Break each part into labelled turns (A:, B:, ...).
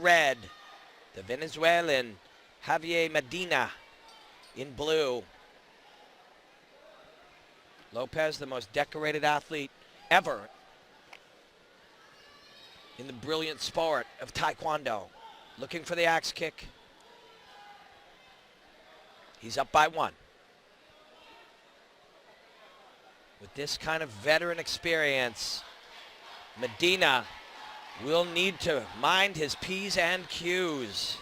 A: red. The Venezuelan Javier Medina in blue. Lopez, the most decorated athlete ever in the brilliant sport of Taekwondo. Looking for the axe kick. He's up by 1. With this kind of veteran experience, Medina will need to mind his P's and Q's.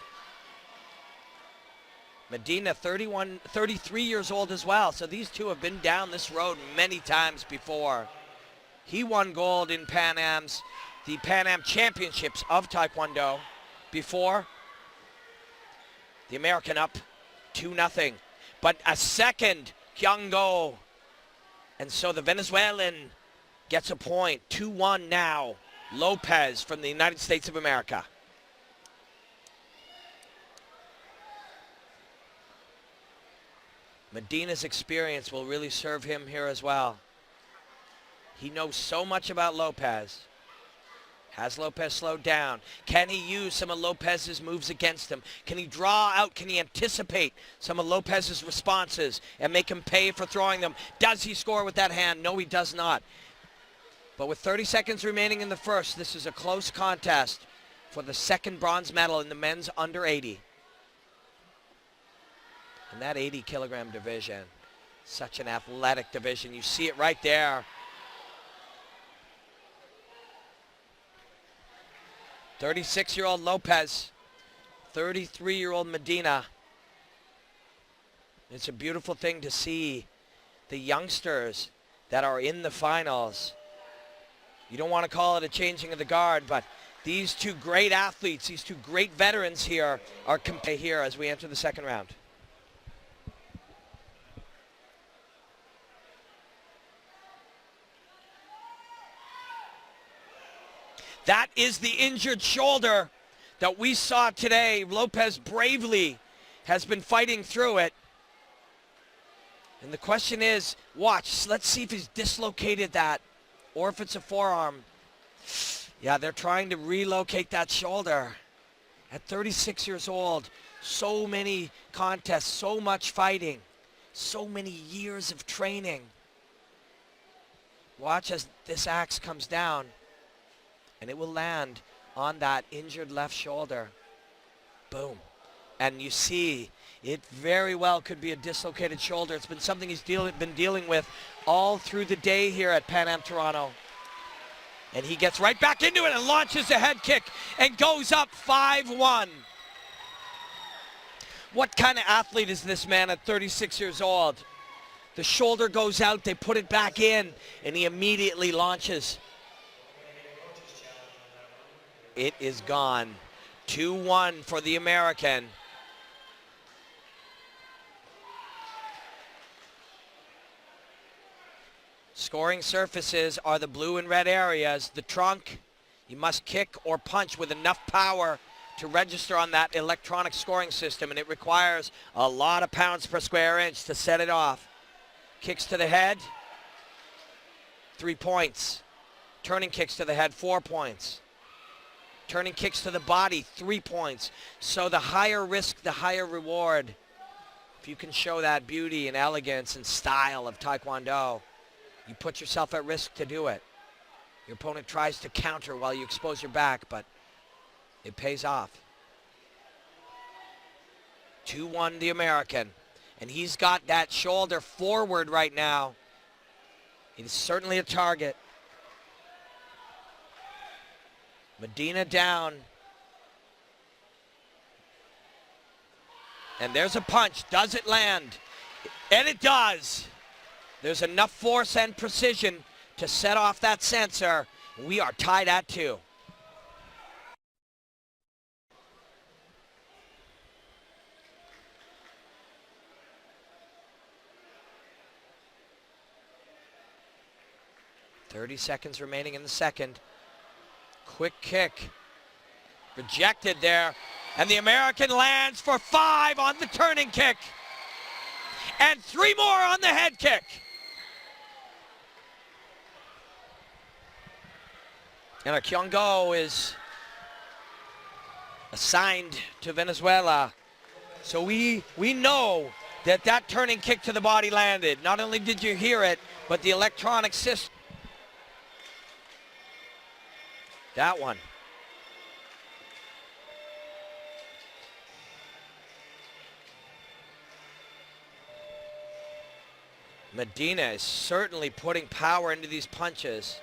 A: Medina, 33 years old as well, so these two have been down this road many times before. He won gold in the Pan Am Championships of Taekwondo before. The American up 2-0, but a second Kyungo. And so the Venezuelan gets a point. 2-1 now. Lopez from the United States of America. Medina's experience will really serve him here as well. He knows so much about Lopez. Has Lopez slowed down? Can he use some of Lopez's moves against him? Can he draw out? Can he anticipate some of Lopez's responses and make him pay for throwing them? Does he score with that hand? No, he does not. But with 30 seconds remaining in the first, this is a close contest for the second bronze medal in the men's under 80. And that 80-kilogram division, such an athletic division. You see it right there. 36-year-old Lopez, 33-year-old Medina. It's a beautiful thing to see the youngsters that are in the finals. You don't want to call it a changing of the guard, but these two great athletes, these two great veterans here are competing here as we enter the second round. That is the injured shoulder that we saw today. Lopez bravely has been fighting through it. And the question is, watch, let's see if he's dislocated that or if it's a forearm. Yeah, they're trying to relocate that shoulder. At 36 years old, so many contests, so much fighting, so many years of training. Watch as this axe comes down. And it will land on that injured left shoulder. Boom. And you see, it very well could be a dislocated shoulder. It's been something he's been dealing with all through the day here at Pan Am Toronto. And he gets right back into it and launches a head kick and goes up 5-1. What kind of athlete is this man at 36 years old? The shoulder goes out, they put it back in, and he immediately launches. It is gone. 2-1 for the American. Scoring surfaces are the blue and red areas. The trunk, you must kick or punch with enough power to register on that electronic scoring system, and it requires a lot of pounds per square inch to set it off. Kicks to the head, 3 points. Turning kicks to the head, 4 points. Turning kicks to the body, 3 points. So the higher risk, the higher reward. If you can show that beauty and elegance and style of Taekwondo, you put yourself at risk to do it. Your opponent tries to counter while you expose your back, but it pays off. 2-1 the American. And he's got that shoulder forward right now. It is certainly a target. Medina down. And there's a punch. Does it land? And it does. There's enough force and precision to set off that sensor. We are tied at 2. .30 seconds remaining in the second. Quick kick. Rejected there. And the American lands for 5 on the turning kick. And 3 more on the head kick. And our Kyungo is assigned to Venezuela. So we know that turning kick to the body landed. Not only did you hear it, but the electronic system. That one. Medina is certainly putting power into these punches.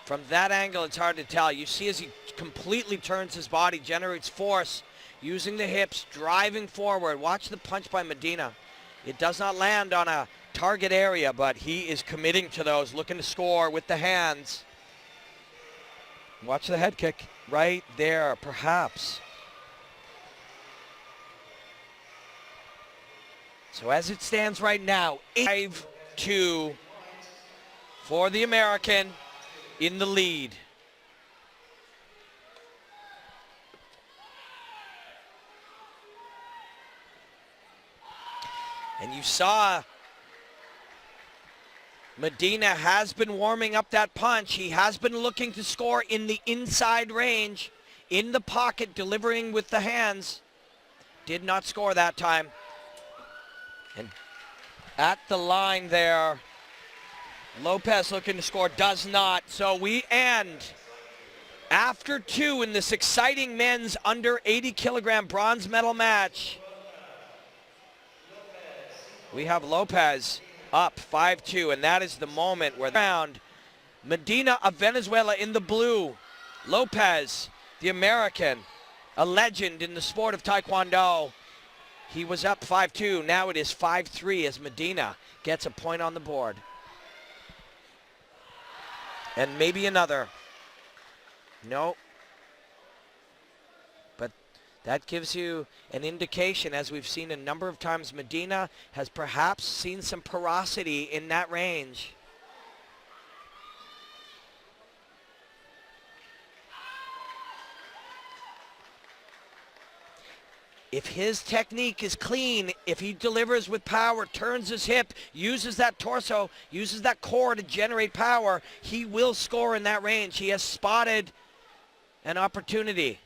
A: From that angle, it's hard to tell. You see as he completely turns his body, generates force, using the hips, driving forward. Watch the punch by Medina. It does not land on a target area, but he is committing to those, looking to score with the hands. Watch the head kick right there, perhaps. So as it stands right now, 5-2 for the American in the lead. And you saw Medina has been warming up that punch. He has been looking to score in the inside range, in the pocket, delivering with the hands. Did not score that time. And at the line there, Lopez looking to score, does not. So we end after 2 in this exciting men's under 80 kilogram bronze medal match. We have Lopez up 5-2, and that is the moment where the round. Medina of Venezuela in the blue. Lopez, the American, a legend in the sport of Taekwondo. He was up 5-2. Now it is 5-3 as Medina gets a point on the board. And maybe another. No. But that gives you an indication, as we've seen a number of times, Medina has perhaps seen some porosity in that range. If his technique is clean, if he delivers with power, turns his hip, uses that torso, uses that core to generate power, he will score in that range. He has spotted an opportunity.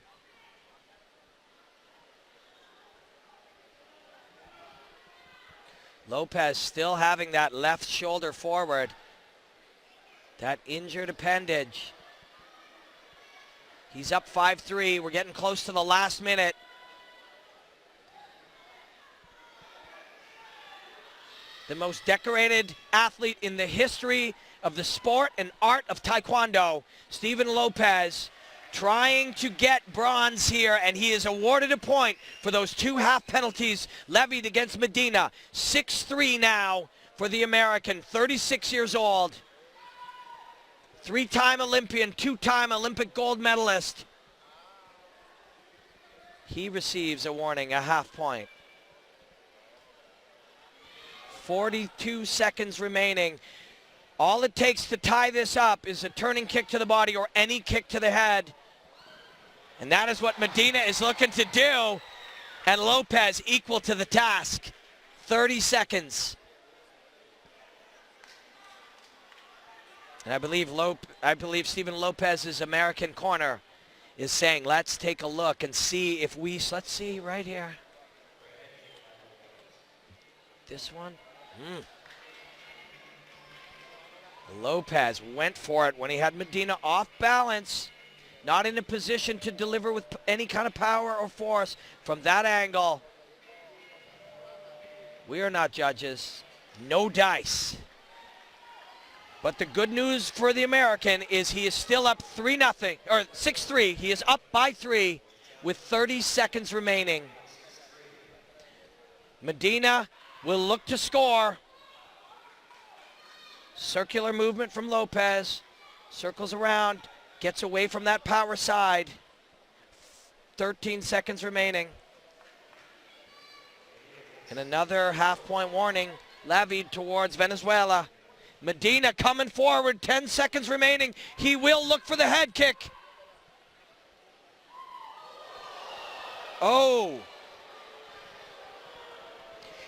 A: Lopez still having that left shoulder forward, that injured appendage. He's up 5-3. We're getting close to the last minute. The most decorated athlete in the history of the sport and art of Taekwondo, Stephen Lopez, trying to get bronze here, and he is awarded a point for those 2 half penalties levied against Medina. 6-3 now for the American, 36 years old. 3-time Olympian, 2-time Olympic gold medalist. He receives a warning, a half point. 42 seconds remaining. All it takes to tie this up is a turning kick to the body or any kick to the head. And that is what Medina is looking to do. And Lopez equal to the task. 30 seconds. And I believe Stephen Lopez's American corner is saying, let's take a look and see if let's see right here. This one. Lopez went for it when he had Medina off balance, not in a position to deliver with any kind of power or force from that angle. We are not judges. No dice. But the good news for the American is he is still up 3-0, or 6-3. He is up by 3 with 30 seconds remaining. Medina will look to score. Circular movement from Lopez. Circles around. Gets away from that power side. 13 seconds remaining. And another half-point warning levied towards Venezuela. Medina coming forward. 10 seconds remaining. He will look for the head kick. Oh.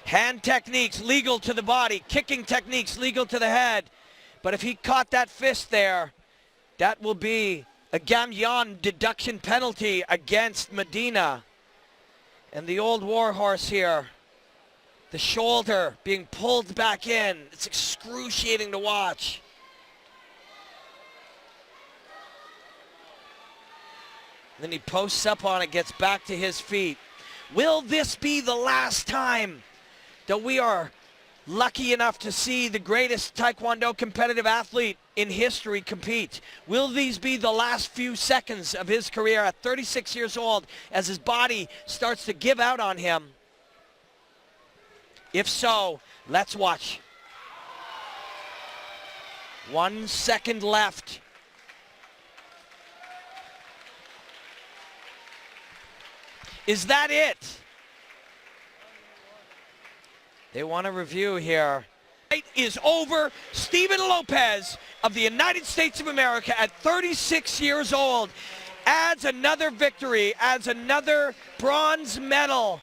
A: Hand techniques legal to the body. Kicking techniques legal to the head. But if he caught that fist there, that will be A Gamyon deduction penalty against Medina. And the old warhorse here, the shoulder being pulled back in. It's excruciating to watch. Then he posts up on it, gets back to his feet. Will this be the last time that we are lucky enough to see the greatest Taekwondo competitive athlete in history compete? Will these be the last few seconds of his career at 36 years old as his body starts to give out on him? If so, let's watch. 1 second left. Is that it? They want a review here. Fight is over. Stephen Lopez of the United States of America at 36 years old adds another victory, adds another bronze medal